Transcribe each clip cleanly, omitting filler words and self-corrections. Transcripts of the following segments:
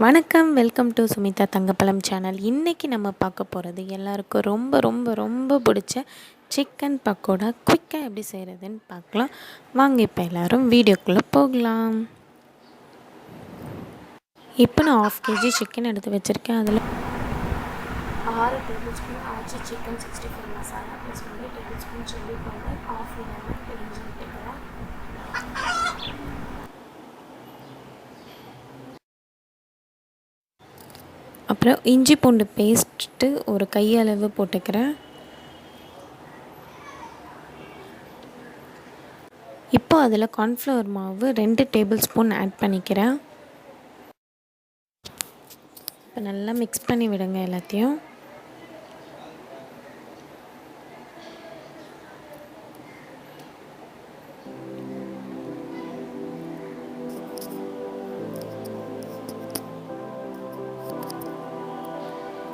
வணக்கம், welcome to Sumitha Thangapazham channel. இன்றைக்கி நம்ம பார்க்க போகிறது எல்லாருக்கும் ரொம்ப ரொம்ப ரொம்ப பிடிச்ச சிக்கன் பக்கோடா குயிக்காக எப்படி செய்கிறதுன்னு பார்க்கலாம். வாங்க இப்போ எல்லோரும் வீடியோக்குள்ளே போகலாம். இப்போ நான் 1/2 kg சிக்கன் எடுத்து வச்சுருக்கேன். அதில் 6 tablespoon Aachi chicken 65 masala plus 1 tablespoon chilli powder, 1/2 lemon பிழிஞ்சு விட்டுக்கிறேன். அப்புறம் இஞ்சி பூண்டு பேஸ்ட்டு ஒரு கையளவு போட்டுக்கிறேன். இப்போ அதில் கார்ன்ஃப்ளவர் மாவு 2 டேபிள் ஸ்பூன் ஆட் பண்ணிக்கிறேன். இப்போ நல்லா மிக்ஸ் பண்ணி விடுங்க எல்லாத்தையும்.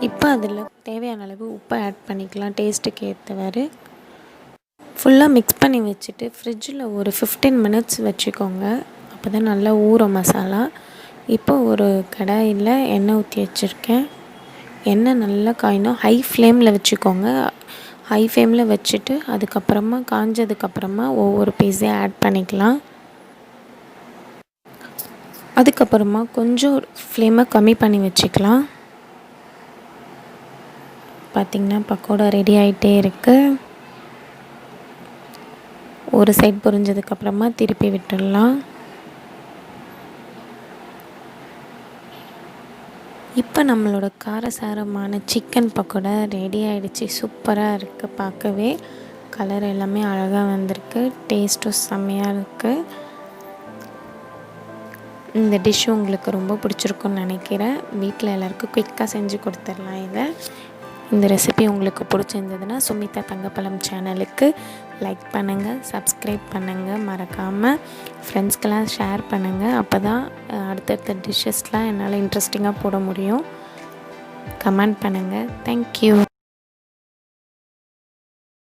இப்போ அதில் தேவையான அளவு உப்பை ஆட் பண்ணிக்கலாம், டேஸ்ட்டுக்கு ஏற்றவாறு. ஃபுல்லாக மிக்ஸ் பண்ணி வச்சுட்டு ஃப்ரிட்ஜில் ஒரு 15 மினிட்ஸ் வச்சுக்கோங்க. அப்போ தான் நல்லா ஊறும் மசாலா. இப்போ ஒரு கடாயில் எண்ணெய் ஊற்றி வச்சுருக்கேன். எண்ணெய் நல்லா காயணும். ஹை ஃப்ளேமில் வச்சுக்கோங்க. ஹை ஃப்ளேமில் வச்சுட்டு அதுக்கப்புறமா காஞ்சதுக்கப்புறமா ஒவ்வொரு பீஸையும் ஆட் பண்ணிக்கலாம். அதுக்கப்புறமா கொஞ்சம் ஃப்ளேமை கம்மி பண்ணி வச்சுக்கலாம். பார்த்திங்கன்னா பக்கோடா ரெடி ஆகிட்டே இருக்குது. ஒரு சைட் பொரிஞ்சதுக்கப்புறமா திருப்பி விட்டுடலாம். இப்போ நம்மளோட காரசாரமான சிக்கன் பக்கோடா ரெடி ஆகிடுச்சு. சூப்பராக இருக்குது. பார்க்கவே கலர் எல்லாமே அழகாக வந்திருக்கு. டேஸ்ட்டும் செம்மையாக இருக்குது. இந்த டிஷ்ஷு உங்களுக்கு ரொம்ப பிடிச்சிருக்குன்னு நினைக்கிறேன். வீட்டில் எல்லாருக்கும் குயிக்காக செஞ்சு கொடுத்துடலாம் இதை. இந்த ரெசிபி உங்களுக்கு பிடிச்சிருந்ததுன்னா சுமிதா தங்கப்பழம் சேனலுக்கு லைக் பண்ணுங்கள், சப்ஸ்கிரைப் பண்ணுங்கள், மறக்காமல் ஃப்ரெண்ட்ஸ்க்கெல்லாம் ஷேர் பண்ணுங்கள். அப்போ தான் அடுத்தடுத்த டிஷ்ஷஸ்லாம் என்னால் இன்ட்ரெஸ்டிங்காக போட முடியும். கமெண்ட் பண்ணுங்கள். தேங்க்யூ.